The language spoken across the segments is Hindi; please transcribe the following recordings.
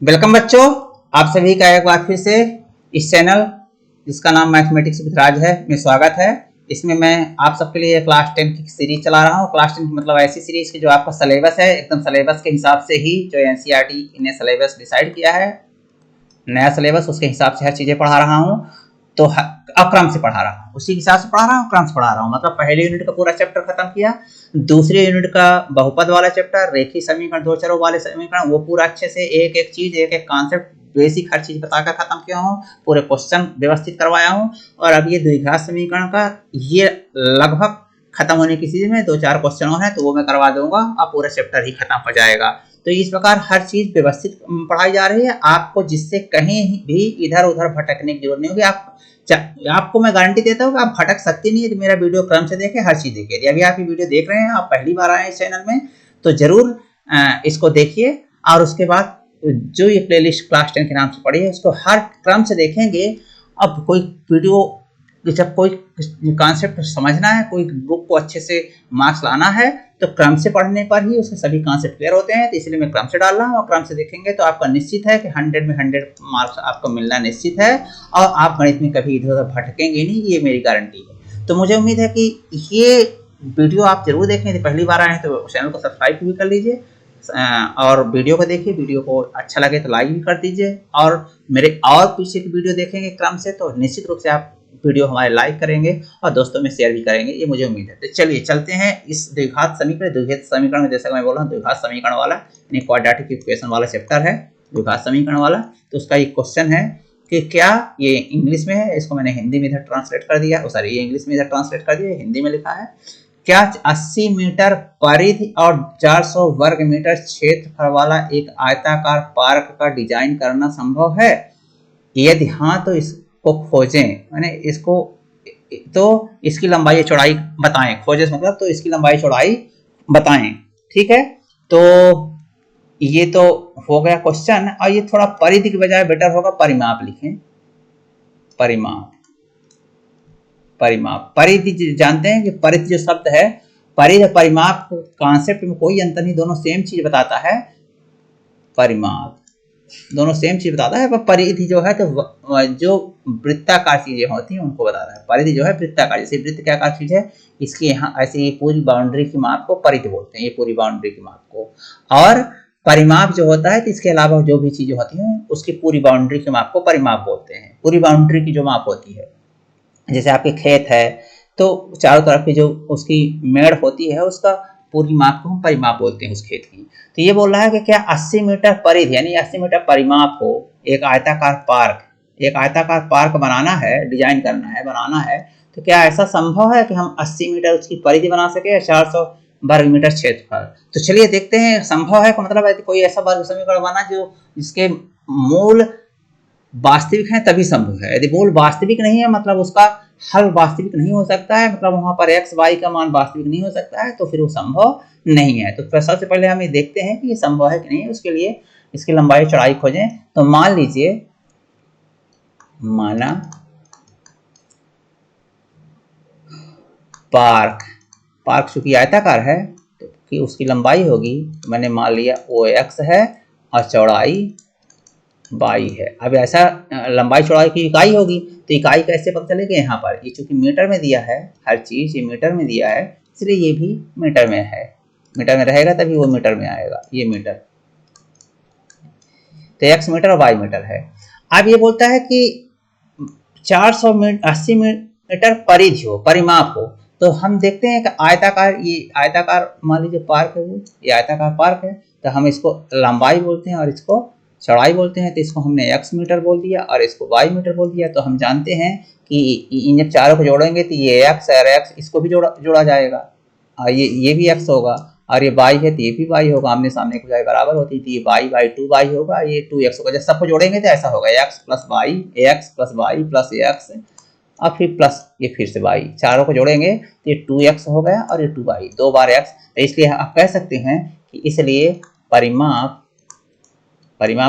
वेलकम बच्चों, आप सभी का एक बार फिर से इस चैनल जिसका नाम मैथमेटिक्स विद राज है में स्वागत है। इसमें मैं आप सबके लिए क्लास 10 की सीरीज चला रहा हूँ। क्लास 10 मतलब ऐसी सीरीज की जो आपका सिलेबस है एकदम सिलेबस के हिसाब से ही, जो एनसीईआरटी ने सिलेबस डिसाइड किया है, नया सिलेबस, उसके हिसाब से हर चीज़ें पढ़ा रहा हूँ। तो अक्रम से पढ़ा रहा हूँ, उसी हिसाब से पढ़ा रहा हूँ, क्रम से पढ़ा रहा हूँ। मतलब पहले यूनिट का पूरा चैप्टर खत्म किया, दूसरे यूनिट का बहुपद वाला चैप्टर, रेखीय समीकरण, दो चरों वाले समीकरण, वो पूरा अच्छे से एक एक चीज, एक एक कॉन्सेप्ट, बेसिक हर चीज बताकर खत्म किया हूँ। पूरे क्वेश्चन व्यवस्थित करवाया हूँ। और अब ये द्विघात समीकरण का ये लगभग खत्म होने की चीज में 2-4 क्वेश्चन और हैं, तो वो मैं करवा दूंगा, अब पूरा चैप्टर ही खत्म हो जाएगा। तो इस प्रकार हर चीज व्यवस्थित पढ़ाई जा रही है आपको, जिससे कहीं भी इधर उधर भटकने की जरूरत नहीं होगी। आपको मैं गारंटी देता हूँ कि आप भटक सकते नहीं है। तो मेरा वीडियो क्रम से देखें, हर चीज देखिए। अभी आप ये वीडियो देख रहे हैं, आप पहली बार आए इस चैनल में, तो जरूर इसको देखिए। और उसके बाद जो ये प्लेलिस्ट क्लास 10 के नाम से पढ़ी है, उसको हर क्रम से देखेंगे। अब कोई वीडियो, जब कोई कॉन्सेप्ट समझना है, कोई बुक को अच्छे से मार्क्स लाना है, तो क्रम से पढ़ने पर ही उसके सभी कॉन्सेप्ट क्लियर होते हैं। तो इसलिए मैं क्रम से डाल रहा हूँ, और क्रम से देखेंगे तो आपका निश्चित है कि 100 में 100 मार्क्स आपको मिलना निश्चित है, और आप गणित में कभी इधर उधर भटकेंगे नहीं, ये मेरी गारंटी है। तो मुझे उम्मीद है कि ये वीडियो आप जरूर देखें। यदि पहली बार आए हैं तो चैनल को सब्सक्राइब भी कर लीजिए, और वीडियो को देखिए। वीडियो को अच्छा लगे तो लाइक भी कर दीजिए, और मेरे और पीछे की वीडियो देखेंगे क्रम से, तो निश्चित रूप से आप वीडियो हमारे लाइक करेंगे और दोस्तों में शेयर भी करेंगे, ये मुझे उम्मीद है। तो चलिए चलते हैं इस द्विघात समीकरण में। जैसा कि मैं बोल रहा हूँ, द्विघात समीकरण वाला यानी क्वाड्रेटिक इक्वेशन वाला चैप्टर है, द्विघात समीकरण वाला। तो उसका एक क्वेश्चन है कि क्या, ये इंग्लिश में है, इसको मैंने हिंदी में इधर ट्रांसलेट कर दिया, सॉरी ये इंग्लिश में इधर ट्रांसलेट कर दिया, हिंदी में लिखा है। क्या 80 मीटर परिधि और 400 वर्ग मीटर क्षेत्रफल वाला एक आयताकार पार्क का डिजाइन करना संभव है? यदि हाँ तो इसको खोजें, मैंने इसको, तो इसकी लंबाई चौड़ाई बताएं। खोजें मतलब तो इसकी लंबाई चौड़ाई बताएं, ठीक है। तो ये तो हो गया क्वेश्चन। और ये थोड़ा परिधि की बजाय बेटर होगा परिमाप लिखें। परिमाप, परिमाप, परिधि जानते हैं कि परिधि जो शब्द है, परिधि परिमाप कॉन्सेप्ट में कोई अंतर नहीं, दोनों सेम चीज बताता है। परिमाप दोनों सेम चीज बताता है, पर परिधि जो है तो जो वृत्ताकार चीजें होती हैं उनको बताता है। परिधि जो है वृत्ताकार, जैसे वृत्त क्या कार चीज है, इसके यहाँ ऐसे ये पूरी बाउंड्री की माप को परिधि बोलते हैं, ये पूरी बाउंड्री की माप को। और परिमाप जो होता है, तो इसके अलावा जो भी चीजें होती हैं उसकी पूरी बाउंड्री की माप को परिमाप बोलते हैं। पूरी बाउंड्री की जो माप होती है, जैसे आपके खेत है तो चारों तरफ की जो उसकी मेड़ होती है, उसका पूरी माप को हम परिमाप बोलते हैं उस खेत की। तो ये बोल रहा है कि क्या 80 मीटर परिधि यानी 80 मीटर परिमाप हो एक आयताकार पार्क बनाना है, डिजाइन करना है, बनाना है, तो क्या ऐसा संभव है कि हम 80 मीटर उसकी परिधि बना सके, 400 वर्ग मीटर क्षेत्रफल? तो चलिए देखते हैं संभव है का मतलब है कोई ऐसा वर्ग समीकरण बना जो जिसके मूल वास्तविक है तभी संभव है। यदि मूल वास्तविक नहीं है, मतलब उसका हल वास्तविक नहीं हो सकता है, मतलब वहां पर x y का मान वास्तविक नहीं हो सकता है, तो फिर वो संभव नहीं है। तो सबसे पहले हम ये देखते हैं कि ये संभव है कि नहीं। उसके लिए इसकी लंबाई चौड़ाई खोजें। तो मान लीजिए, माना पार्क चूंकि आयताकार है तो कि उसकी लंबाई होगी, मैंने मान लिया OX है और चौड़ाई y है। अब ऐसा लंबाई चौड़ाई की इकाई होगी, तो इकाई कैसे पता चलेगी? यहाँ पर ये चूंकि मीटर में दिया है, हर चीज ये मीटर में दिया है, इसलिए ये भी मीटर में है। मीटर में रहेगा तभी वो मीटर में आएगा, ये मीटर। तो x मीटर और y मीटर है। अब ये बोलता है कि 80 मीटर परिधि हो, परिमाप हो। तो हम देखते हैं कि आयताकार, ये आयताकार मान लीजिए पार्क है, ये आयताकार पार्क है, तो हम इसको लंबाई बोलते हैं और इसको चौड़ाई बोलते हैं। तो इसको हमने x मीटर बोल दिया और इसको y मीटर बोल दिया। तो हम जानते हैं कि इन जब चारों को जोड़ेंगे तो ये x और x इसको भी जोड़ा जाएगा, और ये भी x होगा, और ये y है तो ये भी y होगा। आमने सामने की बजाय बराबर होती थी, ये y बाई 2y होगा, ये 2x होगा। जब सबको जोड़ेंगे तो ऐसा होगा x plus y, ax plus y plus x, और फिर प्लस ये फिर से y। चारों को जोड़ेंगे तो ये 2x हो गया और ये 2y, 2 बार x। तो इसलिए आप कह सकते हैं कि इसलिए परिमाप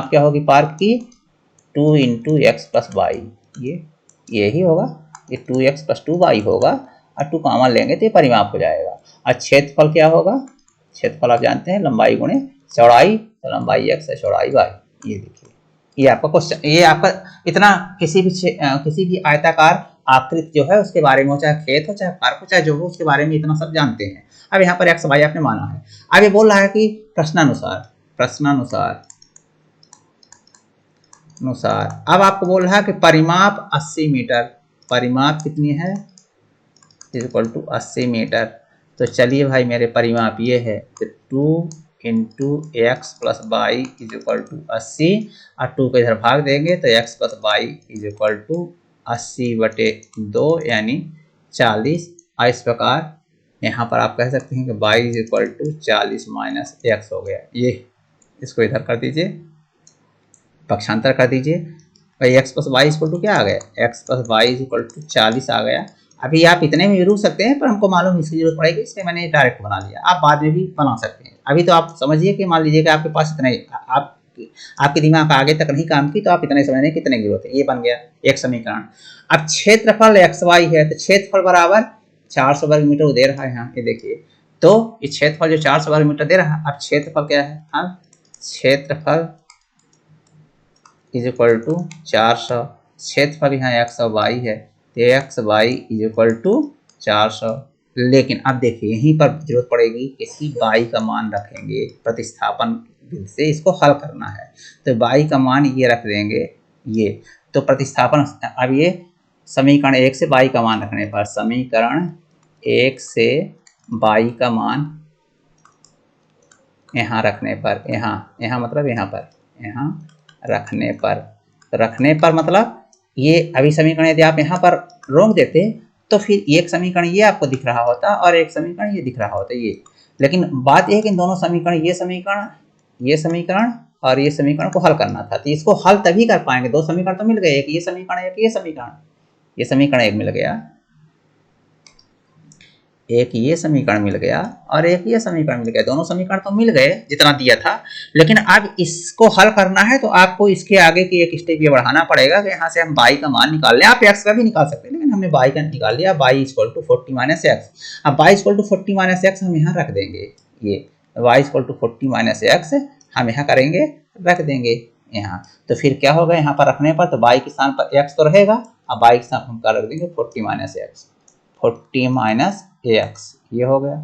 क्या होगी पार्क की? 2 × x प्लस y, ये ही होगा, ये 2x प्लस 2y होगा, और 2 कॉमन लेंगे तो ये परिमाप हो जाएगा। और क्षेत्रफल क्या होगा? क्षेत्रफल आप जानते हैं लंबाई गुणे चौड़ाई, तो लंबाई x है, चौड़ाई y। ये देखिए, ये आपका क्वेश्चन, ये आपका इतना किसी भी आयताकार आकृति जो है उसके बारे में हो, चाहे खेत हो चाहे पार्क हो चाहे जो हो, उसके बारे में इतना सब जानते हैं। अब यहाँ पर एक्स वाई आपने माना है। अब ये बोल रहा है कि प्रश्नानुसार अब आपको बोल रहा है कि परिमाप 80 मीटर, परिमाप कितनी है इक्वल टू 80 मीटर। तो चलिए भाई मेरे परिमाप ये है, तो 2 into X plus Y is equal to 80, और 2 को इधर भाग देंगे तो X plus Y is equal to 80/2 यानी 40। और इस प्रकार यहाँ पर आप कह सकते हैं कि Y is equal to 40 minus X हो गया। ये इसको इधर कर दीजिए, पक्षांतर कर दीजिए भाई, X plus Y equal to क्या आ गया, X plus Y is equal to 40 आ गया। अभी आप इतने में भी रुक सकते हैं, पर हमको मालूम इसकी जरूरत पड़ेगी, इसलिए मैंने डायरेक्ट बना लिया। आप बाद में भी बना सकते हैं। अभी तो आप समझिए कि मान लीजिए कि आपके पास इतना ही, आपके दिमाग आगे तक नहीं काम की, तो आप इतने समझने की कितने की जरूरत है। ये बन गया एक समीकरण। अब क्षेत्रफल एक्स वाई है, तो क्षेत्रफल बराबर 400 वर्ग मीटर दे रहा है यहाँ, ये देखिए। तो ये क्षेत्रफल जो 400 वर्ग मीटर दे रहा है, अब क्षेत्रफल क्या है, अब क्षेत्रफल इज इक्वल टू 400, क्षेत्रफल यहाँ एक्स और वाई है, तो X Y is equal to 400। लेकिन अब देखिए यहीं पर जरूरत पड़ेगी, किसी वाई का मान रखेंगे, प्रतिस्थापन विधि से इसको हल करना है। तो वाई का मान ये रख देंगे, ये तो प्रतिस्थापन। अब ये समीकरण 1 से वाई का मान रखने पर, समीकरण 1 से वाई का मान यहाँ रखने पर, यहाँ मतलब यहाँ पर, यहाँ रखने पर मतलब ये अभी समीकरण यदि आप यहाँ पर रोक देते तो फिर एक समीकरण ये आपको दिख रहा होता और एक समीकरण ये दिख रहा होता ये। लेकिन बात यह है कि इन दोनों समीकरण, ये समीकरण और ये समीकरण को हल करना था। तो इसको हल तभी कर पाएंगे, दो समीकरण तो मिल गए, एक ये समीकरण एक ये समीकरण एक मिल गया, एक ये समीकरण मिल गया और एक ये समीकरण मिल गया। दोनों समीकरण तो मिल गए जितना दिया था। लेकिन अब इसको हल करना है तो आपको इसके आगे की एक स्टेप ये बढ़ाना पड़ेगा कि यहाँ से हम y का मान निकाल लें। आप x का भी निकाल सकते हैं, लेकिन हमने y का निकाल लिया, y equal to 40 minus X. अब y equal to 40 minus X हम यहाँ रख देंगे, ये y equal to 40 minus X हम यहाँ करेंगे, रख देंगे यहाँ। तो फिर क्या होगा, यहाँ पर रखने पर तो y के स्थान पर x तो रहेगा, अब y के स्थान हम क्या रख देंगे 40 माइनस एक्स, 40 माइनस एक्स ये हो गया,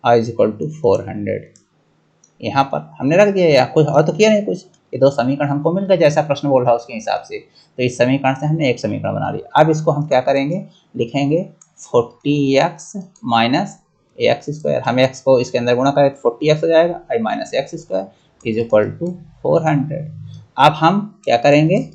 i इज इक्वल टू 400 यहाँ पर हमने रख दिया। या कुछ और तो किया नहीं कुछ, ये दो समीकरण हमको मिल गए जैसा प्रश्न बोल रहा है उसके हिसाब से। तो इस समीकरण से हमने एक समीकरण बना लिया। अब इसको हम क्या करेंगे, लिखेंगे 40x माइनस एक्स स्क्वायर। हम x को इसके अंदर गुणा करें तो 40x हो जाएगा, i minus X square is equal to 400। अब हम क्या करेंगे,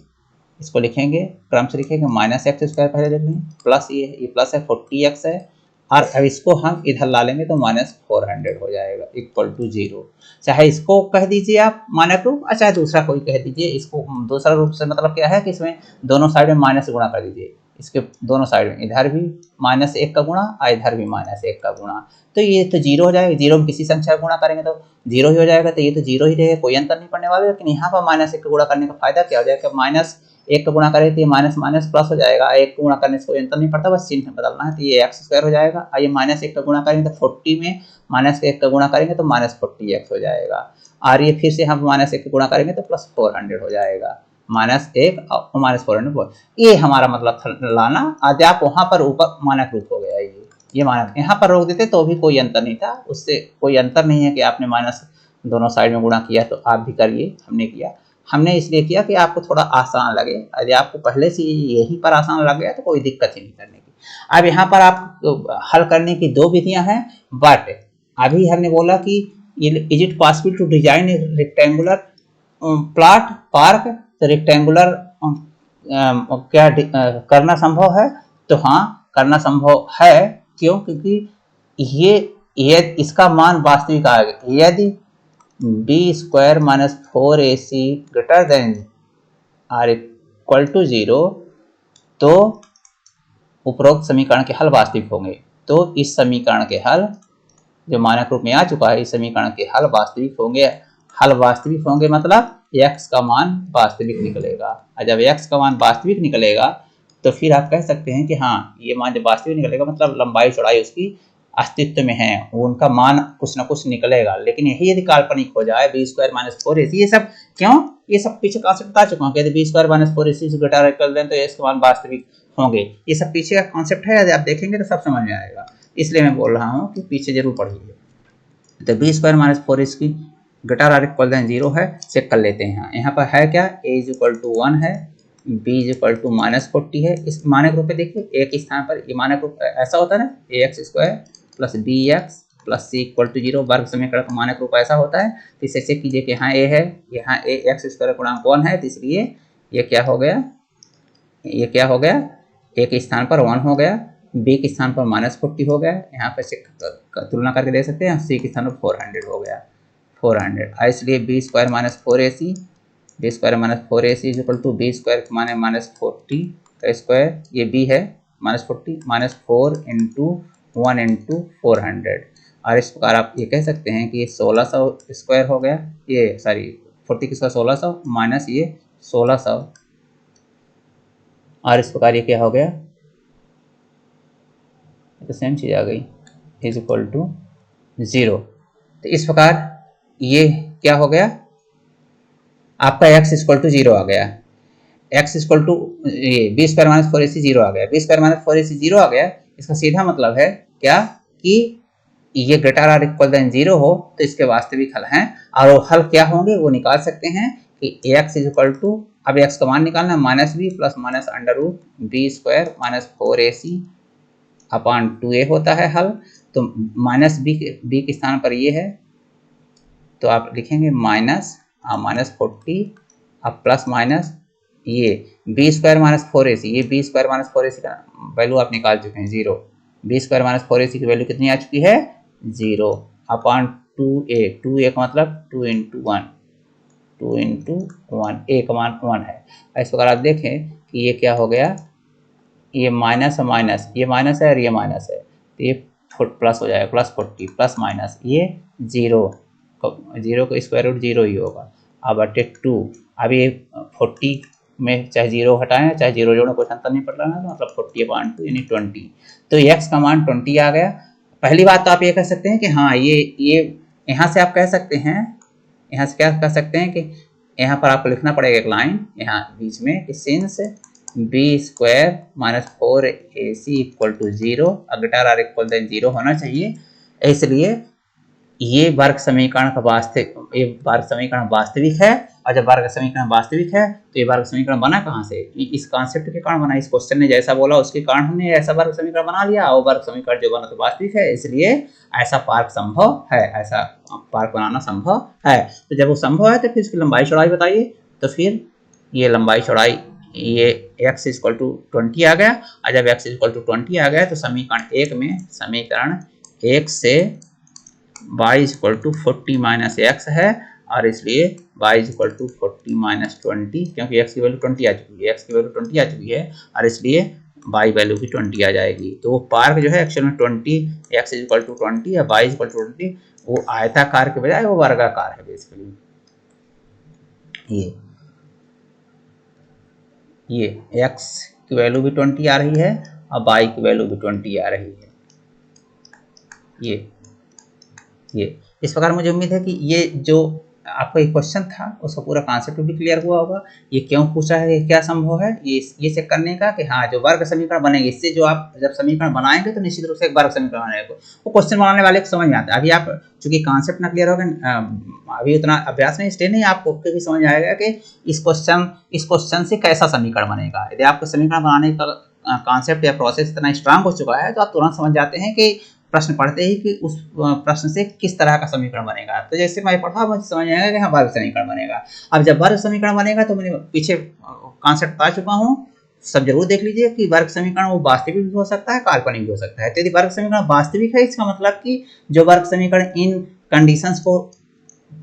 इसको लिखेंगे, क्रम से लिखेंगे, माइनस एक्स स्क्वायर पहले लिख लेंगे, प्लस ये प्लस है 40x है, और अब इसको हम इधर ला लेंगे तो माइनस 400 हो जाएगा इक्वल टू 0। चाहे इसको कह दीजिए आप मानक रूप, और चाहे दूसरा कोई कह दीजिए। इसको दूसरा रूप से मतलब क्या है कि इसमें दोनों साइड में माइनस गुणा कर दीजिए, इसके दोनों साइड में, इधर भी -1 का गुणा और इधर भी -1 का गुणा, तो ये तो 0 हो जाएगा। 0 में किसी संख्या गुणा करेंगे तो 0 ही हो जाएगा, तो ये तो 0 ही रहेगा, कोई अंतर नहीं पड़ने वाला। लेकिन यहाँ पर -1 का गुणा करने का फायदा क्या हो जाएगा, -1 का गुणा करें तो ये माइनस माइनस प्लस हो जाएगा, 1 का गुणा करने से कोई अंतर नहीं पड़ता, बस चिन्ह बदलना है। तो ये एक्स स्क्वायर हो जाएगा, और ये -1 का गुणा करेंगे तो 40 में -1 का गुणा करेंगे तो -40x हो जाएगा, और ये फिर से हम -1 का गुणा करेंगे तो +400 हो जाएगा, -1 और -400। ये हमारा मतलब लाना। आज आप वहाँ पर ऊपर मानक रूप हो गया, ये मानक यहाँ पर रोक देते तो भी कोई अंतर नहीं था, उससे कोई अंतर नहीं है कि आपने माइनस दोनों साइड में गुणा किया तो आप भी करिए। हमने किया, हमने इसलिए किया कि आपको थोड़ा आसान लगे। यदि आपको पहले से यही पर आसान लग गया तो कोई दिक्कत ही नहीं करने की। अब यहाँ पर आप हल करने की दो विधियां हैं, बट अभी हमने बोला कि is it possible to design rectangular plot park, तो रेक्टेंगुलर क्या करना संभव है, तो हाँ करना संभव है। क्यों, क्योंकि ये इसका मान वास्तविक आ गया। यदि b square minus 4ac greater than or equal to 0, तो उपरोक्त समीकरण के हल वास्तविक होंगे। तो इस समीकरण के हल जो मानक रूप में आ चुका है, इस समीकरण के हल वास्तविक होंगे। हल वास्तविक होंगे मतलब x का मान वास्तविक निकलेगा, और जब x का मान वास्तविक निकलेगा तो फिर आप कह सकते हैं कि हाँ ये मान जब वास्तविक निकलेगा मतलब लंबाई चौड़ाई उसकी अस्तित्व में है, उनका मान कुछ ना कुछ निकलेगा। लेकिन यही यदि काल्पनिक हो जाए b स्क्वायर माइनस 4ac, ये सब क्यों, ये सब पीछे कॉन्सेप्ट बता चुका हूँ कि यदि बी स्क्वायर माइनस 4ac से ग्रेटर इक्वल दें तो इसके मान वास्तविक होंगे। ये सब पीछे का कॉन्सेप्ट है, यदि आप देखेंगे तो सब समझ में आएगा, इसलिए मैं बोल रहा हूँ कि पीछे जरूर पढ़िए। तो B square minus 4ac greater or equal than 0 है, चेक कर लेते हैं। यहाँ पर है क्या, a इज इक्वल टू 1 है, b इज इक्वल टू -40 है। इस मानक रूप में देखिए एक स्थान पर ये मानक रूप ऐसा होता है ना, ax square plus bx plus c equal to 0, वर्ग समीकरण का मानक रूप ऐसा होता है। तो इसे चेक कीजिए कि यहाँ a है, यहाँ ax स्क्वायर गुणांक 1 है, तो इसलिए ये क्या हो गया, ये क्या हो गया, a के स्थान पर 1 हो गया, b के स्थान पर -40 हो गया, यहाँ पर चेक तुलना करके देख सकते हैं, c के स्थान पर 400 हो गया, 400। इसलिए B square minus 4ac, B square minus 4ac is equal to B square माने -40 का स्क्वायर, ये b है -40 -4 इंटू 1 इंटू 400। और इस प्रकार आप ये कह सकते हैं कि ये 1600 स्क्वायर हो गया, ये सॉरी 40 की स्क्वायर 1600 माइनस ये 1600, और इस प्रकार ये क्या हो गया, तो सेम चीज़ आ गई, इज इक्वल टू 0। तो इस प्रकार ये क्या हो गया, आपका x इक्वल टू 0 आ गया, x इक्वल टू ये बी स्क्वायर माइनस 4ac 0 आ गया, बी स्क्वायर माइनस 4ac 0 आ गया। इसका सीधा मतलब है क्या कि ये ग्रेटर आर इक्वल देन 0 हो तो इसके वास्तविक हल हैं, और वो हल क्या होंगे वो निकाल सकते हैं कि x इज इक्वल टू, अब x का मान निकालना है, minus B plus minus under root B square minus 4ac upon 2a होता है हल। तो माइनस बी के स्थान पर ये है, तो आप लिखेंगे -40 अब प्लस माइनस ये बी स्क्वायर माइनस 4ac, ये बी स्क्वायर माइनस 4ac का वैल्यू आप निकाल चुके हैं 0, बी स्क्वायर माइनस 4ac की वैल्यू कितनी आ चुकी है 0 अपॉन 2a का मतलब 2 इंटू 1, 2 इंटू 1, a का मान 1 है। इस प्रकार आप देखें कि ये क्या हो गया, ये माइनस है माइनस, ये माइनस है और ये माइनस है, तो ये प्लस हो जाएगा, +40 प्लस माइनस ये 0 का स्क्वायर रूट 0 ही होगा, अब बटे 2। अब ये 40 में चाहे 0 हटाएं चाहे 0 जोड़ें कोई अंतर नहीं पड़ रहा है, तो मतलब 40/2 यानी 20। तो x का मान 20 आ गया। पहली बात तो आप ये कह सकते हैं कि हाँ ये यहाँ से आप कह सकते हैं, यहाँ से क्या कह सकते हैं कि यहाँ पर आपको लिखना पड़ेगा एक लाइन यहाँ बीच में कि since B square minus 4ac equal to 0, greater or equal than 0 होना चाहिए, इसलिए ये वर्ग समीकरण का वास्तविक है। और जब वर्ग समीकरण वास्तविक है तो ये वर्ग समीकरण बना कहाँ से, इस कॉन्सेप्ट के कारण बना, इस क्वेश्चन ने जैसा बोला उसके कारण हमने ऐसा वर्ग समीकरण बना लिया, और वर्ग समीकरण जो बना तो वास्तविक है, इसलिए ऐसा पार्क संभव है, ऐसा पार्क बनाना संभव है। तो जब वो संभव है तो फिर इसकी लंबाई चौड़ाई बताइए, तो फिर ये लंबाई चौड़ाई ये x इक्वल टू 20 आ गया, और जब x इक्वल टू 20 आ गया तो समीकरण 1 से y equal to 40 minus X है, और इसलिए y इक्वल टू 40 माइनस 20, क्योंकि x की वैल्यू 20 आ चुकी है, x की वैल्यू 20 आ चुकी है, और इसलिए y वैल्यू भी 20 आ जाएगी। तो वो पार्क जो है एक्चुअल में 20, x इक्वल टू 20 या y इक्वल टू 20, वो आयताकार के बजाय वो वर्गाकार है बेसिकली। ये x की वैल्यू भी 20 आ रही है और y की वैल्यू भी 20 आ रही है। ये इस प्रकार मुझे उम्मीद है कि ये जो आपका एक क्वेश्चन था उसका पूरा कॉन्सेप्ट भी क्लियर हुआ होगा। ये क्यों पूछा है, क्या संभव है, ये चेक करने का कि हाँ जो वर्ग समीकरण बनेंगे, इससे जो आप जब समीकरण बनाएंगे तो निश्चित रूप से एक वर्ग समीकरण बनेगा, वो क्वेश्चन बनाने वाले को समझ में आता है। अभी आप चूंकि कॉन्सेप्ट ना क्लियर होगा, अभी उतना अभ्यास नहीं, इसलिए नहीं आपको भी समझ आएगा कि इस क्वेश्चन से कैसा समीकरण बनेगा। यदि आपको समीकरण बनाने का कॉन्सेप्ट या प्रोसेस इतना स्ट्रांग हो चुका है तो आप तुरंत समझ जाते हैं कि प्रश्न पढ़ते ही कि उस प्रश्न से किस तरह का समीकरण बनेगा। तो जैसे मैं पढ़ा मुझे समझ आएगा कि हाँ वर्ग समीकरण बनेगा। अब जब वर्ग समीकरण बनेगा तो मैंने पीछे कॉन्सेप्ट बता चुका हूँ, सब जरूर देख लीजिए कि वर्ग समीकरण वो वास्तविक भी हो सकता है, काल्पनिक भी हो सकता है। तो यदि वर्ग समीकरण वास्तविक है, इसका मतलब कि जो वर्ग समीकरण इन कंडीशंस को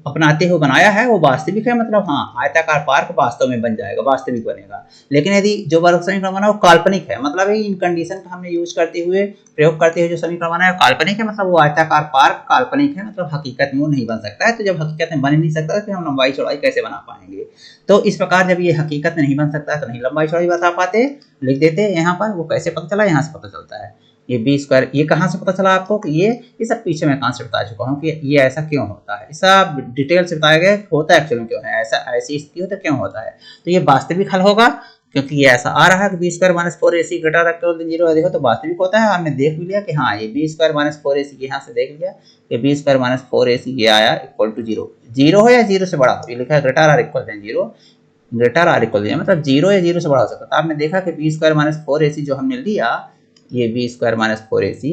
अपनाते हुए बनाया है वो वास्तविक है, मतलब हाँ आयताकार पार्क वास्तव में बन जाएगा, वास्तविक बनेगा। लेकिन यदि जो वर्ग समीकरण बना वो काल्पनिक है, मतलब इन कंडीशन का हमने यूज करते हुए, प्रयोग करते हुए जो समीकरण बना है काल्पनिक है, मतलब वो आयताकार पार्क काल्पनिक है, मतलब हकीकत में वो नहीं बन सकता है। तो जब हकीकत में बन ही नहीं सकता तो फिर हम लंबाई चौड़ाई कैसे बना पाएंगे। तो इस प्रकार जब ये हकीकत में नहीं बन सकता तो नहीं लंबाई चौड़ाई बता पाते, लिख देते यहाँ पर, वो कैसे पता चला, यहाँ से पता चलता है। ये बी स्क्वायर, ये कहाँ से पता चला आपको कि ये सब पीछे मैं कॉन्सेप्ट बता चुका हूँ कि ये ऐसा क्यों होता है, सब डिटेल से बताया गया होता है एक्चुअली क्यों है ऐसा, ऐसी स्थिति हो तो क्यों होता है। तो ये वास्तविक हल होगा क्योंकि ये ऐसा आ रहा है कि B square minus 4ac greater than 0 देखो तो वास्तविक होता है। हमने देख भी लिया कि हाँ ये बी स्क्वायर माइनस 4ac यहाँ से देख लिया कि बी स्क्वायर माइनस 4ac ये आया इक्वल टू 0, 0 हो या 0 से बड़ा हो, ये लिखा है greater or equal than 0, greater or equal than मतलब 0 या 0 से बड़ा हो सकता है। तो आपने देखा कि बी स्क्वायर माइनस 4ac जो हमने लिया ये बी स्क्वायर माइनस 4ac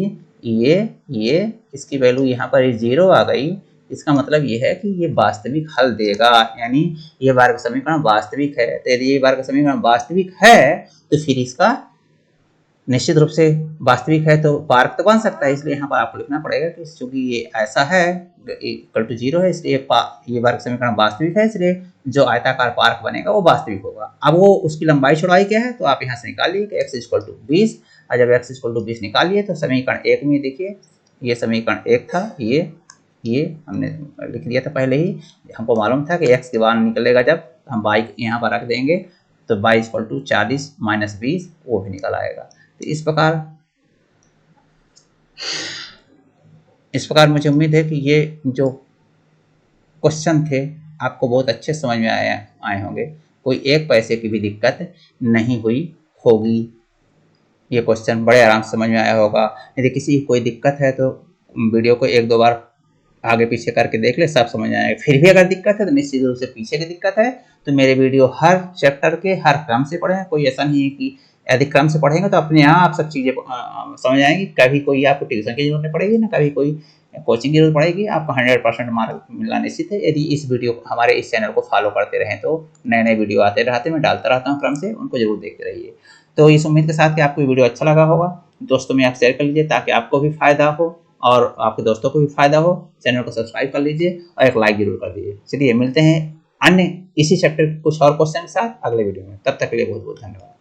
ये इसकी वैल्यू यहाँ पर 0 आ गई, इसका मतलब ये है कि ये वास्तविक हल देगा, यानी ये वर्ग समीकरण वास्तविक है। तो यदि ये वर्ग समीकरण वास्तविक है तो फिर इसका निश्चित रूप से वास्तविक है तो पार्क तो बन सकता है, इसलिए यहाँ पर आपको लिखना पड़ेगा कि चूंकि ये ऐसा है इक्वल टू 0 है इसलिए ये वर्ग समीकरण वास्तविक है, इसलिए जो आयताकार पार्क बनेगा वो वास्तविक होगा। अब वो उसकी लंबाई चौड़ाई क्या है तो आप यहाँ से निकालिए कि x इक्वल टू 20, और जब x इक्वल टू 20 निकालिए तो समीकरण 1 में देखिए ये समीकरण 1 था, ये हमने लिख दिया था पहले ही, हमको मालूम था कि x के बाहर निकलेगा जब हम y यहाँ पर रख देंगे तो y इक्वल टू 40 माइनस 20 वो भी निकल आएगा। तो इस प्रकार मुझे उम्मीद है कि ये जो क्वेश्चन थे आपको बहुत अच्छे समझ में आए होंगे, कोई एक पैसे की भी दिक्कत नहीं हुई होगी। ये क्वेश्चन बड़े आराम से समझ में आया होगा। यदि किसी की कोई दिक्कत है तो वीडियो को 1-2 बार आगे पीछे करके देख ले, सब समझ आएगा। फिर भी अगर दिक्कत है तो निश्चित रूप से पीछे की दिक्कत है तो मेरे वीडियो हर चैप्टर के हर क्रम से पढ़ें, कोई ऐसा नहीं है कि यदि क्रम से पढ़ेंगे तो अपने यहाँ आप सब चीज़ें समझ आएंगी, कभी कोई आपको ट्यूशन की जरूरत नहीं पड़ेगी ना कभी कोई कोचिंग की जरूरत पड़ेगी, आपको 100% मार्क मिलना निश्चित है यदि इस वीडियो हमारे इस चैनल को फॉलो करते रहें। तो नए वीडियो आते रहते मैं डालता रहता हूँ क्रम से, उनको जरूर देखते रहिए। तो इस उम्मीद के साथ कि आपको वीडियो अच्छा लगा होगा, दोस्तों में आप शेयर कर लीजिए ताकि आपको भी फायदा हो और आपके दोस्तों को भी फायदा हो। चैनल को सब्सक्राइब कर लीजिए और एक लाइक जरूर कर दीजिए। चलिए मिलते हैं अन्य इसी चैप्टर कुछ और क्वेश्चन के साथ अगले वीडियो में, तब तक के लिए बहुत बहुत धन्यवाद।